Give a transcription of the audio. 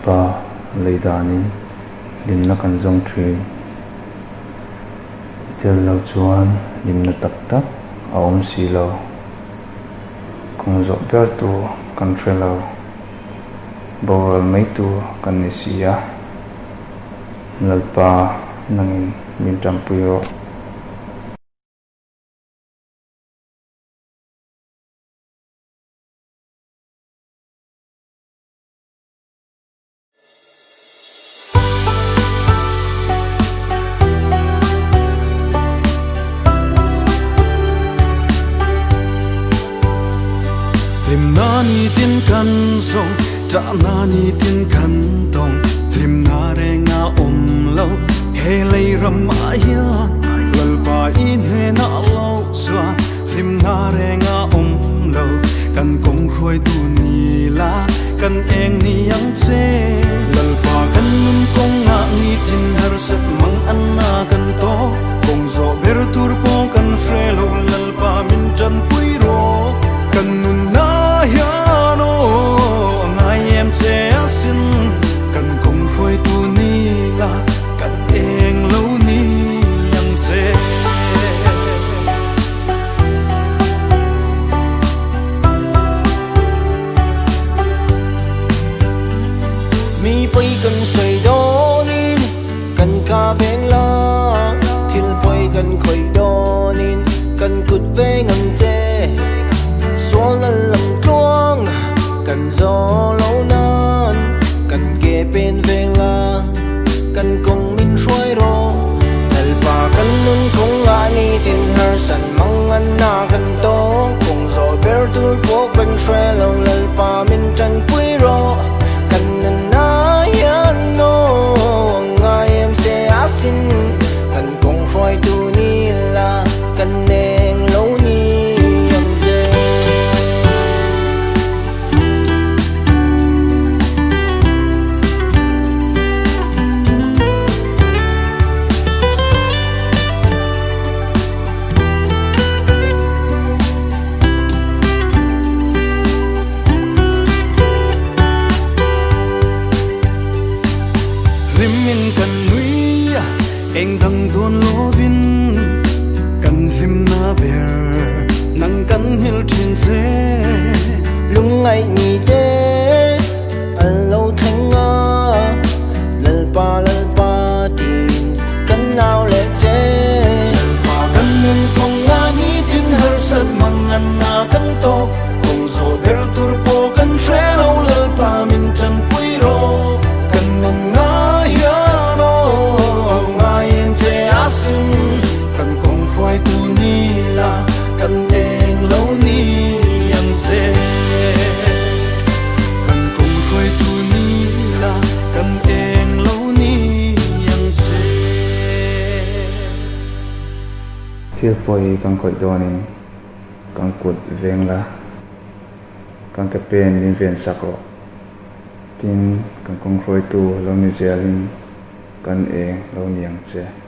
pa leidani limna kan zong thui tel lo chuan limna tak tak a awm si lo kung zawh ber tu kan hre lo boral mai tu kan ni sia lalpa nangin min tampui ro Nani tin kan song ta nani tin kan tong lim na re nga lo he lei ram aya lal pa in he na lo swa lim na re nga lo kan kong khoi tu ni la kan eng ni yang che lal pa kan nun kong nga ni tin har sat mang an na kan to kong zo ber tur po kan fre lo lal pa min chan pui ro kan nun na ya no ngai em che asin kan kong khoi tu ni la kan eng lo ni yang che mi poi kan sei do nin kan ka veng la thil poi kan khoi do nin kan kut ve ngang che so lam tuang kan zo lo nan kan ke pen veng la kan kong min shuai ro dal pa kan nun kong la ni tin har san mang an na kan to kong zo ber tur po kan shre lo lal pa min chan pui ro kan na ya no ngai em se asin kan kong shuai tu ni la kan neng lo ni limin kan nui eng dang don lovin kan lim na ber nang kan hil thin se lung ngai ni te allo thenga lal pa tin kan nau le che pa kan nun kong nga ni tin har sat mang an na kan to kong zo ber tur po kan shre lo lal pa min chan pui ro kan nun nga kan kong khoi tu ni la kan eng lo ni yang che kan kong khoi tu ni la kan eng lo ni yang che thil poi kan khoi do nin kan kut veng la kan ke pen min ven sak ro tin kan kong khoi tu lo ni zelin kan eng lo ni yang che